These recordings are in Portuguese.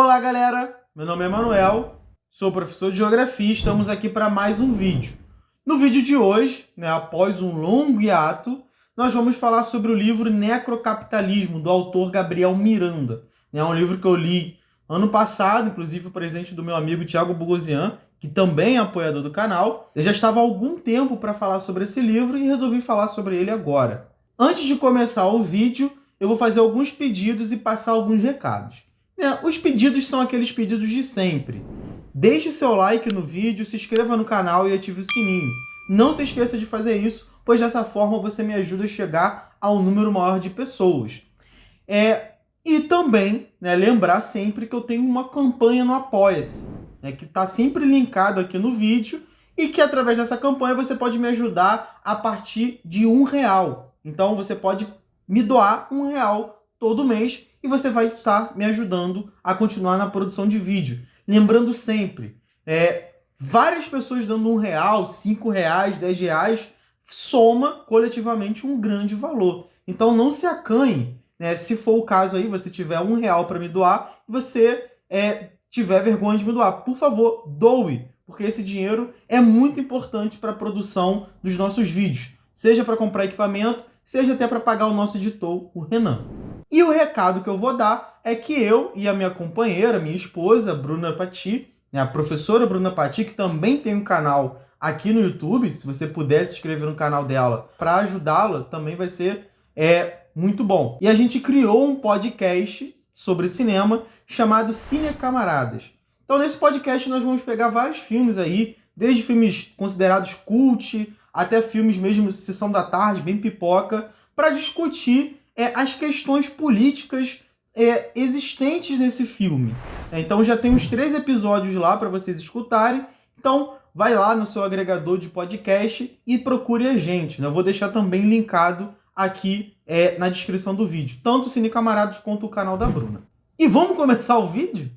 Olá galera, meu nome é Manuel, sou professor de Geografia e estamos aqui para mais um vídeo. No vídeo de hoje, após um longo hiato, nós vamos falar sobre o livro Necrocapitalismo, do autor Gabriel Miranda. É um livro que eu li ano passado, inclusive o presente do meu amigo Thiago Bogosian, que também é apoiador do canal. Eu já estava há algum tempo para falar sobre esse livro e resolvi falar sobre ele agora. Antes de começar o vídeo, eu vou fazer alguns pedidos e passar alguns recados. Os pedidos são aqueles pedidos de sempre. Deixe o seu like no vídeo, se inscreva no canal e ative o sininho. Não se esqueça de fazer isso, pois dessa forma você me ajuda a chegar ao número maior de pessoas. E também, lembrar sempre que eu tenho uma campanha no Apoia-se, que está sempre linkado aqui no vídeo e que através dessa campanha você pode me ajudar a partir de R$1. Então você pode me doar R$1 todo mês e você vai estar me ajudando a continuar na produção de vídeo. Lembrando sempre, várias pessoas dando R$1, R$5, R$10, soma coletivamente um grande valor. Então não se acanhe, se for o caso aí, você tiver R$1 para me doar, e você tiver vergonha de me doar, por favor, doe, porque esse dinheiro é muito importante para a produção dos nossos vídeos, seja para comprar equipamento, seja até para pagar o nosso editor, o Renan. E o recado que eu vou dar é que eu e a minha companheira, minha esposa, Bruna Pati, a professora Bruna Pati, que também tem um canal aqui no YouTube, se você puder se inscrever no canal dela para ajudá-la, também vai ser muito bom. E a gente criou um podcast sobre cinema chamado Cine Camaradas. Então nesse podcast nós vamos pegar vários filmes aí, desde filmes considerados cult, até filmes mesmo Sessão da Tarde, bem pipoca, para discutir as questões políticas existentes nesse filme. Então já tem uns 3 episódios lá para vocês escutarem. Então vai lá no seu agregador de podcast e procure a gente. Eu vou deixar também linkado aqui na descrição do vídeo, tanto o Cine Camaradas quanto o canal da Bruna. E vamos começar o vídeo?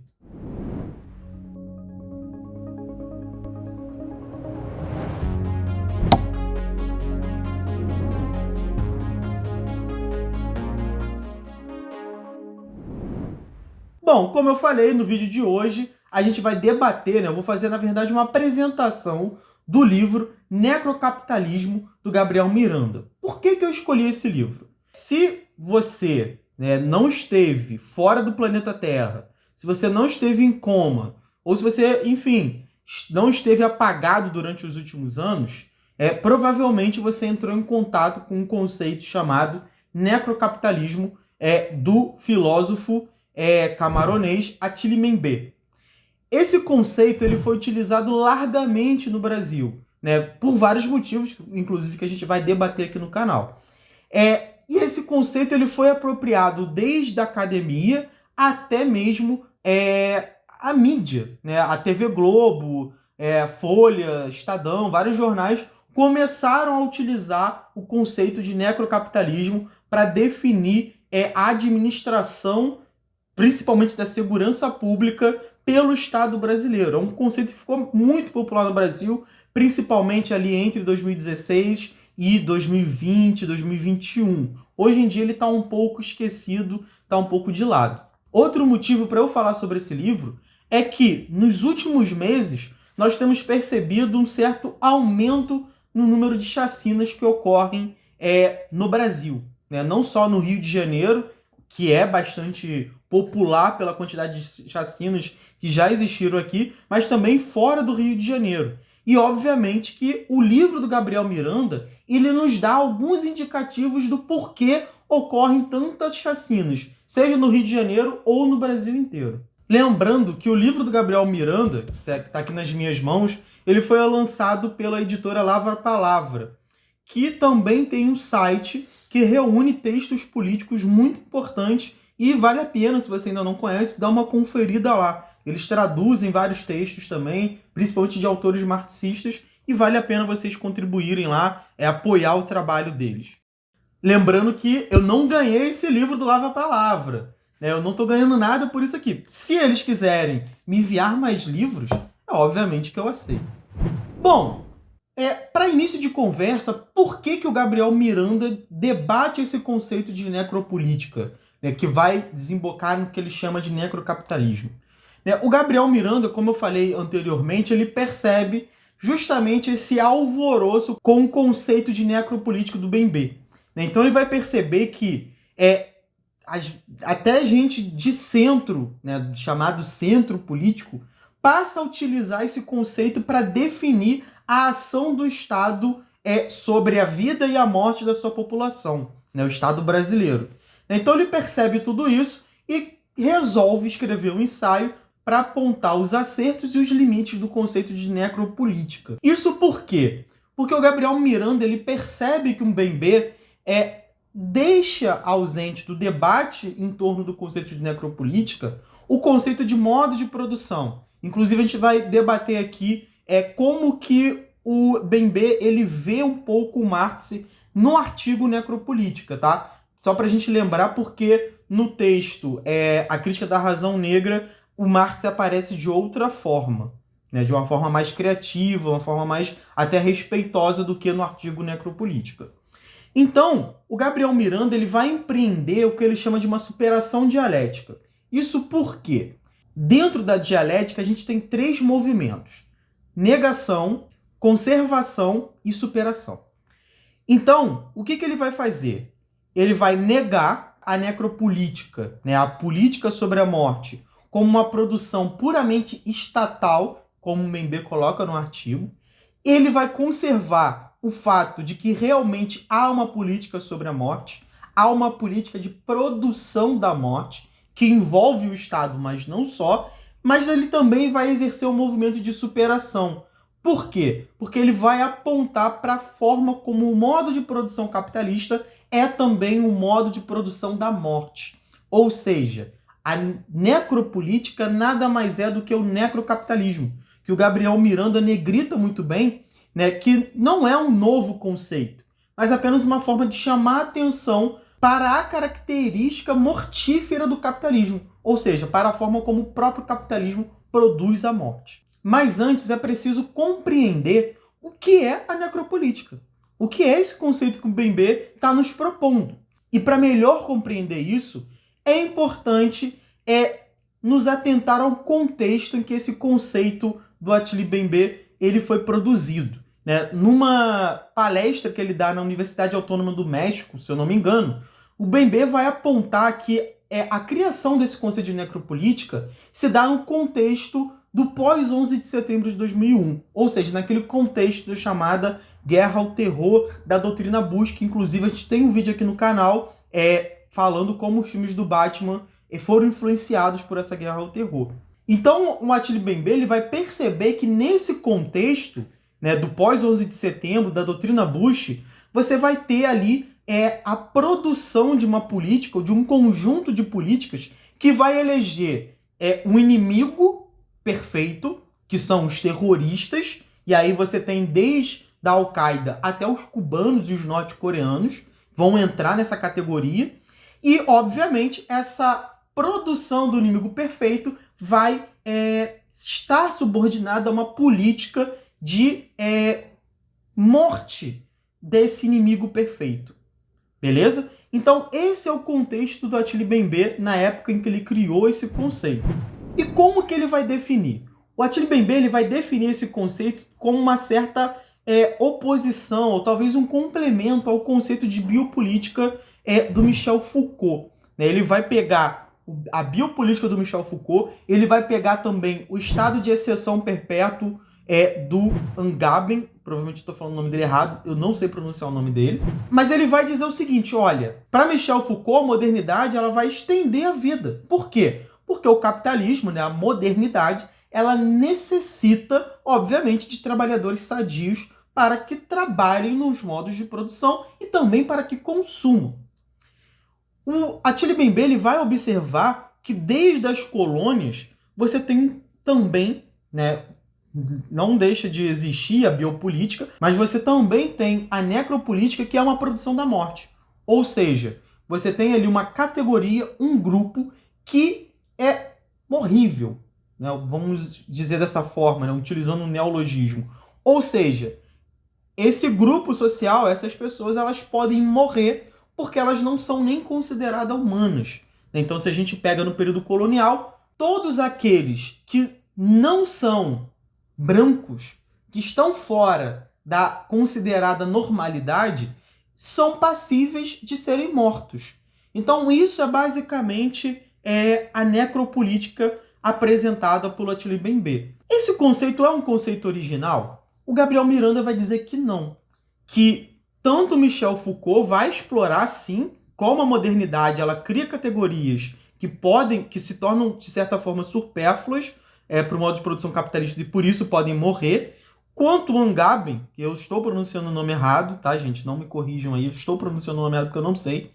Bom, como eu falei no vídeo de hoje, a gente vai debater, eu vou fazer, na verdade, uma apresentação do livro Necrocapitalismo, do Gabriel Miranda. Por que eu escolhi esse livro? Se você não esteve fora do planeta Terra, se você não esteve em coma, ou se você, enfim, não esteve apagado durante os últimos anos, provavelmente você entrou em contato com um conceito chamado necrocapitalismo do filósofo camaronês Attila Mbembe. Esse conceito ele foi utilizado largamente no Brasil, por vários motivos, inclusive que a gente vai debater aqui no canal. E esse conceito ele foi apropriado desde a academia até mesmo a mídia, a TV Globo, Folha, Estadão, vários jornais começaram a utilizar o conceito de necrocapitalismo para definir a administração, principalmente da segurança pública, pelo Estado brasileiro. É um conceito que ficou muito popular no Brasil, principalmente ali entre 2016 e 2020, 2021. Hoje em dia ele está um pouco esquecido, está um pouco de lado. Outro motivo para eu falar sobre esse livro é que, nos últimos meses, nós temos percebido um certo aumento no número de chacinas que ocorrem no Brasil. Não só no Rio de Janeiro, que é bastante popular pela quantidade de chacinas que já existiram aqui, mas também fora do Rio de Janeiro. E, obviamente, que o livro do Gabriel Miranda, ele nos dá alguns indicativos do porquê ocorrem tantas chacinas, seja no Rio de Janeiro ou no Brasil inteiro. Lembrando que o livro do Gabriel Miranda, que está aqui nas minhas mãos, ele foi lançado pela editora Lavra Palavra, que também tem um site que reúne textos políticos muito importantes e vale a pena, se você ainda não conhece, dar uma conferida lá. Eles traduzem vários textos também, principalmente de autores marxistas, e vale a pena vocês contribuírem lá, apoiar o trabalho deles. Lembrando que eu não ganhei esse livro do Lavra Palavra. Eu não estou ganhando nada por isso aqui. Se eles quiserem me enviar mais livros, obviamente que eu aceito. Bom, para início de conversa, por que o Gabriel Miranda debate esse conceito de necropolítica, que vai desembocar no que ele chama de necrocapitalismo? né? O Gabriel Miranda, como eu falei anteriormente, ele percebe justamente esse alvoroço com o conceito de necropolítico do Bembe, né? Então ele vai perceber que até gente de centro, né, chamado centro político, passa a utilizar esse conceito para definir a ação do Estado sobre a vida e a morte da sua população, né, o Estado brasileiro. Então ele percebe tudo isso e resolve escrever um ensaio para apontar os acertos e os limites do conceito de necropolítica. Isso por quê? Porque o Gabriel Miranda ele percebe que o Bembe deixa ausente do debate em torno do conceito de necropolítica o conceito de modo de produção. Inclusive, a gente vai debater aqui como que o Bembe ele vê um pouco o Marx no artigo Necropolítica, tá? Só para a gente lembrar, porque no texto A Crítica da Razão Negra, o Marx aparece de outra forma, né? De uma forma mais criativa, uma forma mais até respeitosa do que no artigo Necropolítica. Então, o Gabriel Miranda ele vai empreender o que ele chama de uma superação dialética. Isso por quê? Dentro da dialética, a gente tem 3 movimentos: negação, conservação e superação. Então, o que ele vai fazer? Ele vai negar a necropolítica, né, a política sobre a morte, como uma produção puramente estatal, como o Bembe coloca no artigo. Ele vai conservar o fato de que realmente há uma política sobre a morte, há uma política de produção da morte, que envolve o Estado, mas não só, mas ele também vai exercer um movimento de superação. Por quê? Porque ele vai apontar para a forma como o modo de produção capitalista é também um modo de produção da morte. Ou seja, a necropolítica nada mais é do que o necrocapitalismo, que o Gabriel Miranda negrita muito bem, né, que não é um novo conceito, mas apenas uma forma de chamar a atenção para a característica mortífera do capitalismo, ou seja, para a forma como o próprio capitalismo produz a morte. Mas antes é preciso compreender o que é a necropolítica, o que é esse conceito que o Bembe está nos propondo. E para melhor compreender isso, é importante nos atentar ao contexto em que esse conceito do Attili Bembe ele foi produzido, né? Numa palestra que ele dá na Universidade Autônoma do México, se eu não me engano, o Bembe vai apontar que a criação desse conceito de necropolítica se dá no contexto do pós-11 de setembro de 2001, ou seja, naquele contexto da chamada Guerra ao Terror da doutrina Bush, que inclusive a gente tem um vídeo aqui no canal falando como os filmes do Batman foram influenciados por essa Guerra ao Terror. Então, o Attili Bembe ele vai perceber que nesse contexto, né, do pós-11 de setembro, da doutrina Bush, você vai ter ali a produção de uma política, ou de um conjunto de políticas que vai eleger um inimigo perfeito, que são os terroristas, e aí você tem desde a Al-Qaeda até os cubanos e os norte-coreanos vão entrar nessa categoria, e, obviamente, essa produção do inimigo perfeito vai estar subordinada a uma política de morte desse inimigo perfeito. Beleza? Então, esse é o contexto do Attili Bembe na época em que ele criou esse conceito. E como que ele vai definir? O Attili Bembe ele vai definir esse conceito como uma certa oposição, ou talvez um complemento ao conceito de biopolítica do Michel Foucault. Ele vai pegar a biopolítica do Michel Foucault, ele vai pegar também o estado de exceção perpétuo do Agamben, provavelmente estou falando o nome dele errado, eu não sei pronunciar o nome dele, mas ele vai dizer o seguinte, olha, para Michel Foucault, a modernidade ela vai estender a vida. Por quê? Porque o capitalismo, né, a modernidade, ela necessita, obviamente, de trabalhadores sadios para que trabalhem nos modos de produção e também para que consumam. O Attili Bembe ele vai observar que desde as colônias você tem também, né, não deixa de existir a biopolítica, mas você também tem a necropolítica, que é uma produção da morte. Ou seja, você tem ali uma categoria, um grupo que é morrível, né, vamos dizer dessa forma, né, utilizando um neologismo. Ou seja, esse grupo social, essas pessoas, elas podem morrer porque elas não são nem consideradas humanas. Então, se a gente pega no período colonial, todos aqueles que não são brancos, que estão fora da considerada normalidade, são passíveis de serem mortos. Então isso é basicamente a necropolítica apresentada por Attila Mbembe. Esse conceito é um conceito original? O Gabriel Miranda vai dizer que não. Que tanto Michel Foucault vai explorar, sim, como a modernidade ela cria categorias que se tornam, de certa forma, supérfluas para o modo de produção capitalista e por isso podem morrer, quanto o Agamben, que eu estou pronunciando o nome errado, tá, gente? Não me corrijam aí, eu estou pronunciando o nome errado porque eu não sei.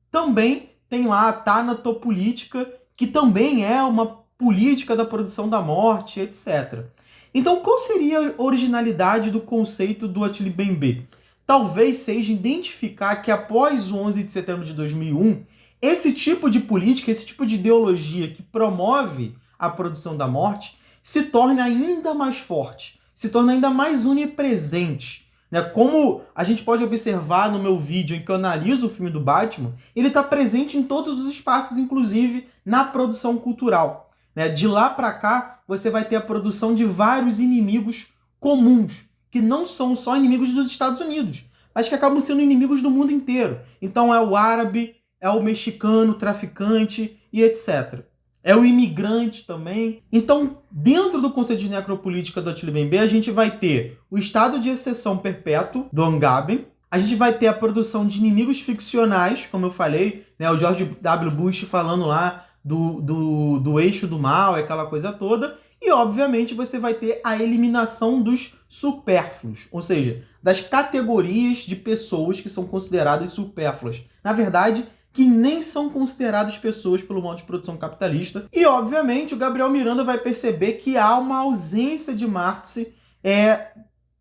Também tem lá a tanatopolítica, que também é uma política da produção da morte, etc. Então, qual seria a originalidade do conceito do Attila Mbembe? Talvez seja identificar que após o 11 de setembro de 2001, esse tipo de política, esse tipo de ideologia que promove a produção da morte, se torne ainda mais forte, se torne ainda mais onipresente. Como a gente pode observar no meu vídeo em que eu analiso o filme do Batman, ele está presente em todos os espaços, inclusive na produção cultural. De lá para cá, você vai ter a produção de vários inimigos comuns, que não são só inimigos dos Estados Unidos, mas que acabam sendo inimigos do mundo inteiro. Então é o árabe, é o mexicano, traficante e etc. É o imigrante também. Então, dentro do conceito de necropolítica do Attila Mbembe, a gente vai ter o estado de exceção perpétuo do Agamben, a gente vai ter a produção de inimigos ficcionais, como eu falei, o George W. Bush falando lá do eixo do mal, aquela coisa toda, e obviamente você vai ter a eliminação dos supérfluos, ou seja, das categorias de pessoas que são consideradas supérfluas. Na verdade, que nem são consideradas pessoas pelo modo de produção capitalista. E, obviamente, o Gabriel Miranda vai perceber que há uma ausência de Marx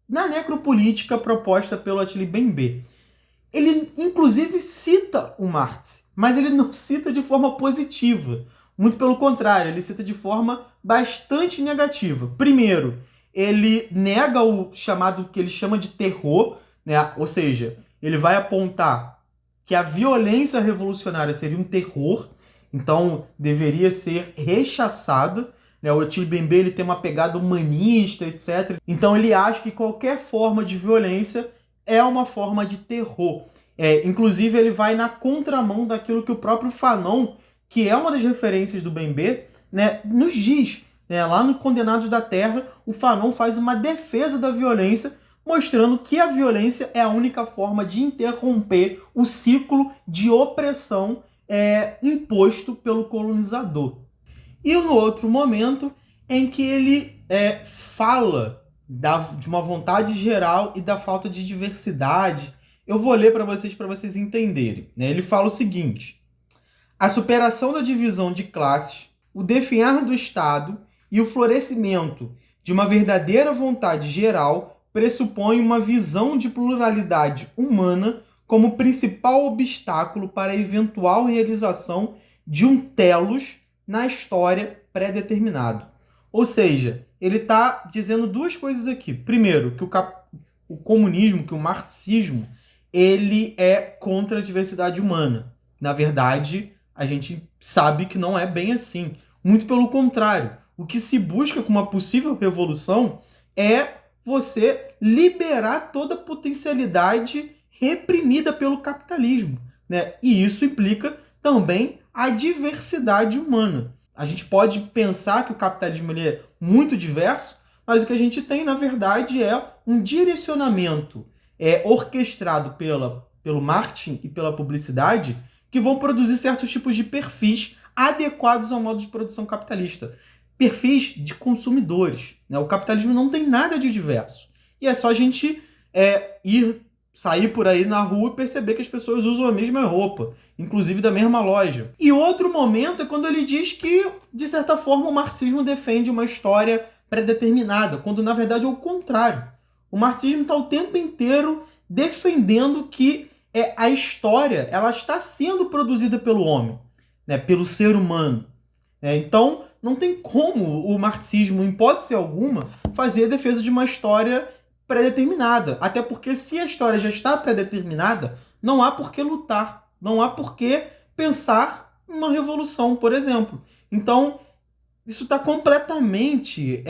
na necropolítica proposta pelo Attila Mbembe. Ele, inclusive, cita o Marx, mas ele não cita de forma positiva. Muito pelo contrário, ele cita de forma bastante negativa. Primeiro, ele nega o chamado que ele chama de terror, ou seja, ele vai apontar que a violência revolucionária seria um terror, então deveria ser rechaçada. O Attila Mbembe ele tem uma pegada humanista, etc. Então ele acha que qualquer forma de violência é uma forma de terror. Inclusive ele vai na contramão daquilo que o próprio Fanon, que é uma das referências do Mbembe, nos diz. Lá no Condenados da Terra, o Fanon faz uma defesa da violência, mostrando que a violência é a única forma de interromper o ciclo de opressão imposto pelo colonizador. E no outro momento em que ele fala de uma vontade geral e da falta de diversidade, eu vou ler para vocês entenderem. Ele fala o seguinte: a superação da divisão de classes, o definhar do Estado e o florescimento de uma verdadeira vontade geral pressupõe uma visão de pluralidade humana como principal obstáculo para a eventual realização de um telos na história pré-determinado. Ou seja, ele está dizendo duas coisas aqui. Primeiro, que o comunismo, que o marxismo, ele é contra a diversidade humana. Na verdade, a gente sabe que não é bem assim. Muito pelo contrário. O que se busca com uma possível revolução é você liberar toda a potencialidade reprimida pelo capitalismo. E isso implica também a diversidade humana. A gente pode pensar que o capitalismo ele é muito diverso, mas o que a gente tem, na verdade, é um direcionamento orquestrado pelo marketing e pela publicidade que vão produzir certos tipos de perfis adequados ao modo de produção capitalista. Perfis de consumidores. O capitalismo não tem nada de diverso. E é só a gente sair por aí na rua e perceber que as pessoas usam a mesma roupa, inclusive da mesma loja. E outro momento é quando ele diz que, de certa forma, o marxismo defende uma história pré-determinada, quando na verdade é o contrário. O marxismo está o tempo inteiro defendendo que a história ela está sendo produzida pelo homem, pelo ser humano. Então, não tem como o marxismo, em hipótese alguma, fazer a defesa de uma história pré-determinada. Até porque se a história já está pré-determinada, não há por que lutar. Não há por que pensar em uma revolução, por exemplo. Então, isso está completamente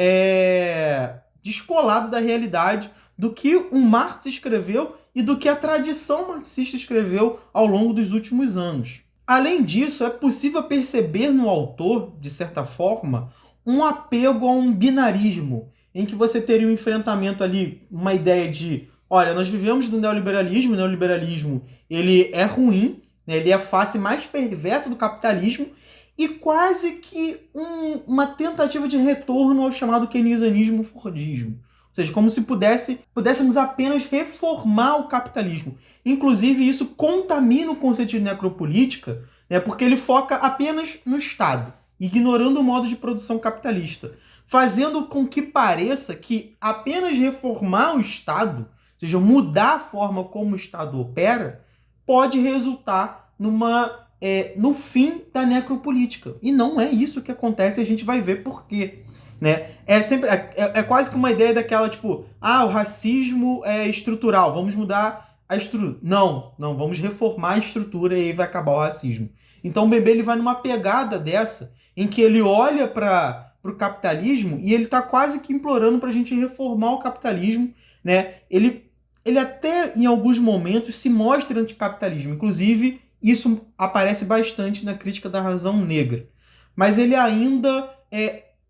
descolado da realidade do que o Marx escreveu e do que a tradição marxista escreveu ao longo dos últimos anos. Além disso, é possível perceber no autor, de certa forma, um apego a um binarismo, em que você teria um enfrentamento ali, uma ideia de, olha, nós vivemos no neoliberalismo, o neoliberalismo ele é ruim, né, ele é a face mais perversa do capitalismo, e quase que uma tentativa de retorno ao chamado keynesianismo-fordismo. Ou seja, como se pudéssemos apenas reformar o capitalismo. Inclusive, isso contamina o conceito de necropolítica, né, porque ele foca apenas no Estado, ignorando o modo de produção capitalista, fazendo com que pareça que apenas reformar o Estado, ou seja, mudar a forma como o Estado opera, pode resultar no fim da necropolítica. E não é isso que acontece, a gente vai ver por quê. Né? É quase que uma ideia daquela, tipo, o racismo é estrutural, vamos mudar a estrutura. Não, vamos reformar a estrutura e aí vai acabar o racismo. Então o Bebê ele vai numa pegada dessa, em que ele olha para o capitalismo e ele está quase que implorando para a gente reformar o capitalismo. Né? Ele até, em alguns momentos, se mostra anticapitalismo. Inclusive, isso aparece bastante na crítica da razão negra. Mas ele ainda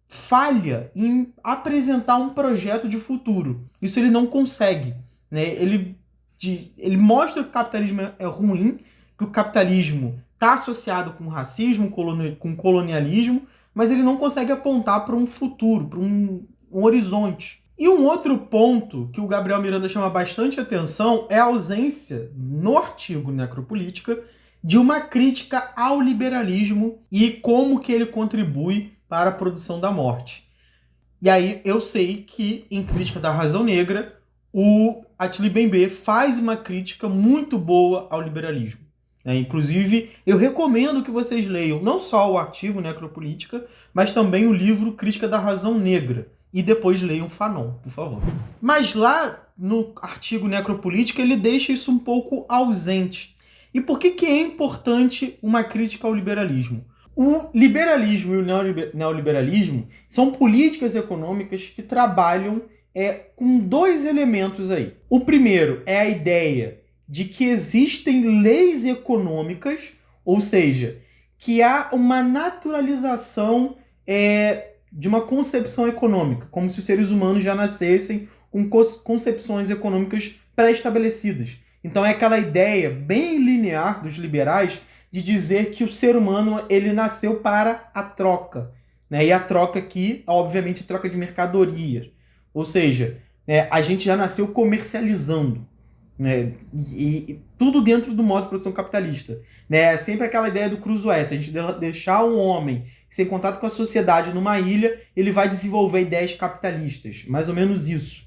falha em apresentar um projeto de futuro. Isso ele não consegue. Né? Ele mostra que o capitalismo é ruim, que o capitalismo está associado com racismo, com colonialismo, mas ele não consegue apontar para um futuro, para um horizonte. E um outro ponto que o Gabriel Miranda chama bastante atenção é a ausência, no artigo Necropolítica, de uma crítica ao liberalismo e como que ele contribui para a produção da morte. E aí eu sei que, em Crítica da Razão Negra, o Attili Bembe faz uma crítica muito boa ao liberalismo. Inclusive, eu recomendo que vocês leiam não só o artigo Necropolítica, mas também o livro Crítica da Razão Negra. E depois leiam Fanon, por favor. Mas lá no artigo Necropolítica ele deixa isso um pouco ausente. E por que é importante uma crítica ao liberalismo? O liberalismo e o neoliberalismo são políticas econômicas que trabalham com dois elementos aí. O primeiro é a ideia de que existem leis econômicas, ou seja, que há uma naturalização de uma concepção econômica, como se os seres humanos já nascessem com concepções econômicas pré-estabelecidas. Então é aquela ideia bem linear dos liberais de dizer que o ser humano ele nasceu para a troca. Né? E a troca aqui, obviamente, é troca de mercadorias. Ou seja, a gente já nasceu comercializando. Né? E tudo dentro do modo de produção capitalista. Né? É sempre aquela ideia do cruzoé. Se a gente deixar um homem sem contato com a sociedade numa ilha, ele vai desenvolver ideias capitalistas. Mais ou menos isso.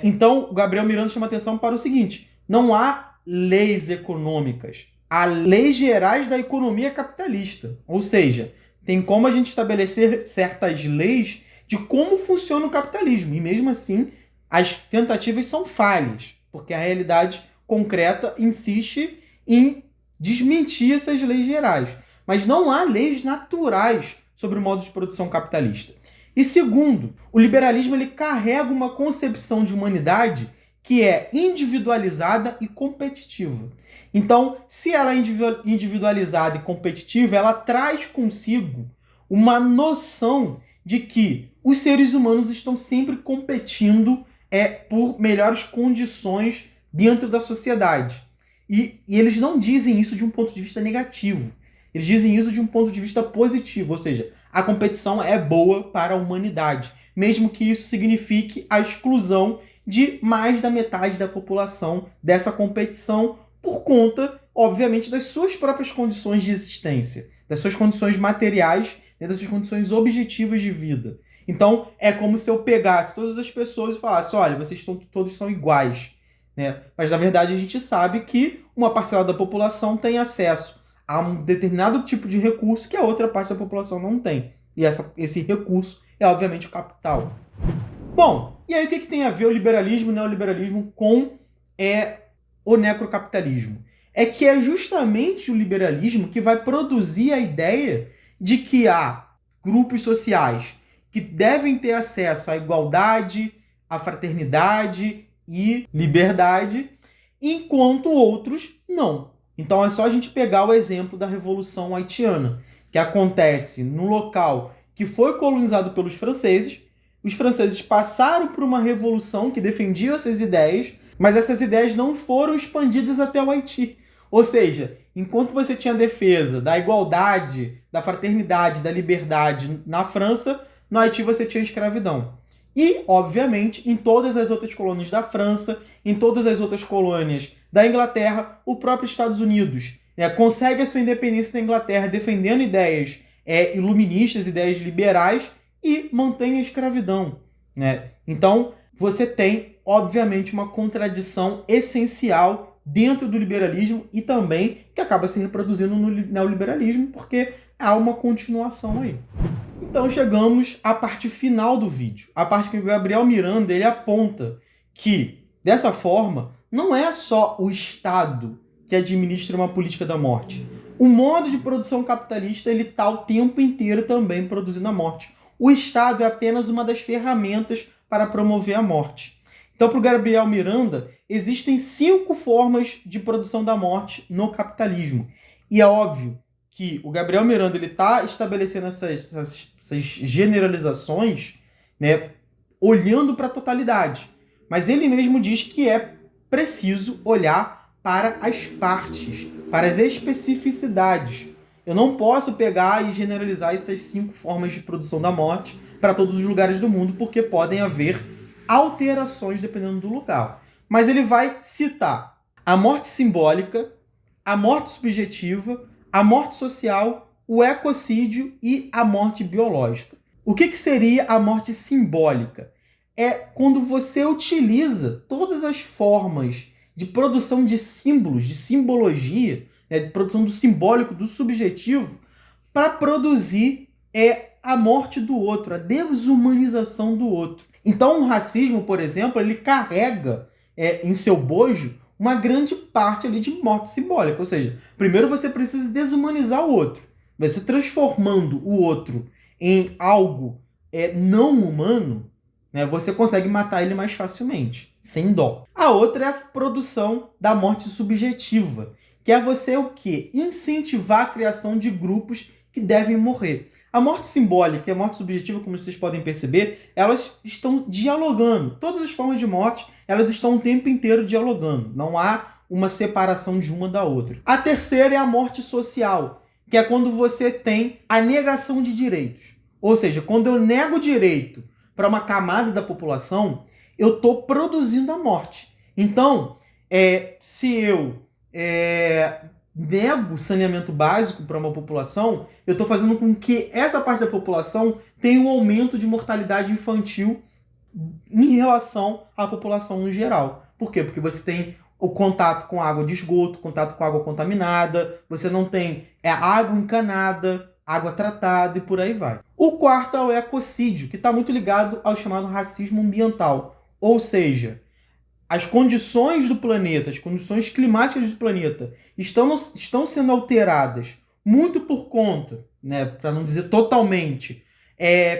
Então, o Gabriel Miranda chama atenção para o seguinte: não há leis econômicas. Há leis gerais da economia capitalista. Ou seja, tem como a gente estabelecer certas leis de como funciona o capitalismo. E mesmo assim, as tentativas são falhas, porque a realidade concreta insiste em desmentir essas leis gerais. Mas não há leis naturais sobre o modo de produção capitalista. E segundo, o liberalismo ele carrega uma concepção de humanidade que é individualizada e competitiva. Então, se ela é individualizada e competitiva, ela traz consigo uma noção de que os seres humanos estão sempre competindo por melhores condições dentro da sociedade. E eles não dizem isso de um ponto de vista negativo. Eles dizem isso de um ponto de vista positivo, ou seja, a competição é boa para a humanidade, mesmo que isso signifique a exclusão de mais da metade da população dessa competição por conta, obviamente, das suas próprias condições de existência, das suas condições materiais, das suas condições objetivas de vida. Então, é como se eu pegasse todas as pessoas e falasse, olha, vocês todos são iguais. Né? Mas, na verdade, a gente sabe que uma parcela da população tem acesso a um determinado tipo de recurso que a outra parte da população não tem. E esse recurso é, obviamente, o capital. Bom, e aí o que tem a ver o liberalismo e o neoliberalismo com o necrocapitalismo? É que é justamente o liberalismo que vai produzir a ideia de que há grupos sociais que devem ter acesso à igualdade, à fraternidade e liberdade, enquanto outros não. Então é só a gente pegar o exemplo da Revolução Haitiana, que acontece num local que foi colonizado pelos franceses. Os franceses passaram por uma revolução que defendia essas ideias, mas essas ideias não foram expandidas até o Haiti. Ou seja, enquanto você tinha a defesa da igualdade, da fraternidade, da liberdade na França, no Haiti você tinha a escravidão. E, obviamente, em todas as outras colônias da França, em todas as outras colônias da Inglaterra, o próprio Estados Unidos consegue a sua independência da Inglaterra defendendo ideias iluministas, ideias liberais, e mantém a escravidão. Então, você tem, obviamente, uma contradição essencial dentro do liberalismo e também que acaba se reproduzindo no neoliberalismo, porque há uma continuação aí. Então chegamos à parte final do vídeo, a parte que o Gabriel Miranda ele aponta que, dessa forma, não é só o Estado que administra uma política da morte. O modo de produção capitalista ele está o tempo inteiro também produzindo a morte. O Estado é apenas uma das ferramentas para promover a morte. Então, para o Gabriel Miranda, existem 5 formas de produção da morte no capitalismo. E é óbvio que o Gabriel Miranda está estabelecendo essas generalizações, olhando para a totalidade. Mas ele mesmo diz que é preciso olhar para as partes, para as especificidades. Eu não posso pegar e generalizar essas 5 formas de produção da morte para todos os lugares do mundo, porque podem haver alterações dependendo do local. Mas ele vai citar a morte simbólica, a morte subjetiva, a morte social, o ecocídio e a morte biológica. O que seria a morte simbólica? É quando você utiliza todas as formas de produção de símbolos, de simbologia, de produção do simbólico, do subjetivo, para produzir a morte do outro, a desumanização do outro. Então o racismo, por exemplo, ele carrega em seu bojo uma grande parte ali de morte simbólica. Ou seja, primeiro você precisa desumanizar o outro. Você transformando o outro em algo não humano, você consegue matar ele mais facilmente, sem dó. A outra é a produção da morte subjetiva, que é você o quê? Incentivar a criação de grupos que devem morrer. A morte simbólica e a morte subjetiva, como vocês podem perceber, elas estão dialogando. Todas as formas de morte, elas estão o tempo inteiro dialogando. Não há uma separação de uma da outra. A terceira é a morte social, que é quando você tem a negação de direitos. Ou seja, quando eu nego direito para uma camada da população, eu estou produzindo a morte. Então, se eu nego saneamento básico para uma população, eu estou fazendo com que essa parte da população tenha um aumento de mortalidade infantil em relação à população no geral. Por quê? Porque você tem o contato com água de esgoto, contato com água contaminada, você não tem água encanada, água tratada e por aí vai. O quarto é o ecocídio, que está muito ligado ao chamado racismo ambiental. Ou seja, as condições do planeta, as condições climáticas do planeta estão sendo alteradas muito por conta, para não dizer totalmente,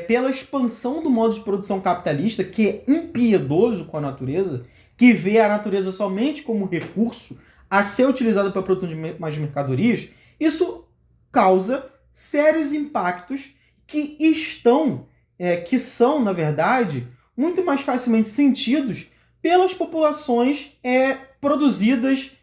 pela expansão do modo de produção capitalista, que é impiedoso com a natureza, que vê a natureza somente como recurso a ser utilizado para a produção de mais mercadorias. Isso causa sérios impactos que são, na verdade, muito mais facilmente sentidos pelas populações produzidas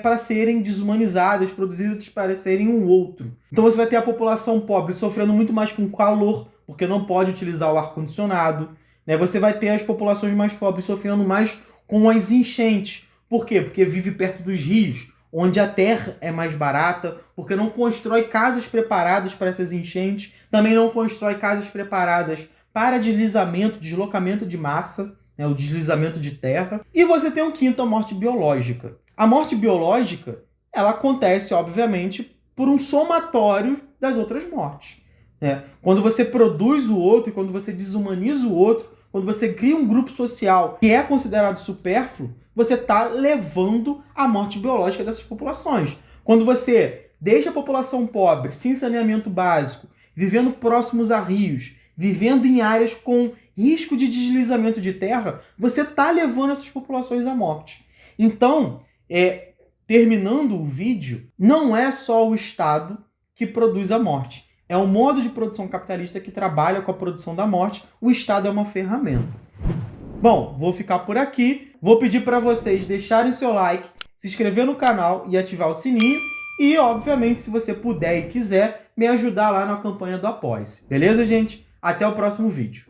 para serem desumanizadas, produzidas para serem um outro. Então você vai ter a população pobre sofrendo muito mais com calor, porque não pode utilizar o ar-condicionado. Você vai ter as populações mais pobres sofrendo mais com as enchentes. Por quê? Porque vive perto dos rios, onde a terra é mais barata, porque não constrói casas preparadas para essas enchentes, também não constrói casas preparadas para deslizamento, deslocamento de massa, o deslizamento de terra. E você tem um quinto, a morte biológica. A morte biológica, ela acontece, obviamente, por um somatório das outras mortes. Quando você produz o outro, quando você desumaniza o outro, quando você cria um grupo social que é considerado supérfluo, você está levando à morte biológica dessas populações. Quando você deixa a população pobre, sem saneamento básico, vivendo próximos a rios, vivendo em áreas com risco de deslizamento de terra, você está levando essas populações à morte. Então, terminando o vídeo, não é só o Estado que produz a morte. É um modo de produção capitalista que trabalha com a produção da morte. O Estado é uma ferramenta. Bom, vou ficar por aqui. Vou pedir para vocês deixarem seu like, se inscrever no canal e ativar o sininho. E, obviamente, se você puder e quiser, me ajudar lá na campanha do Apoia-se. Beleza, gente? Até o próximo vídeo.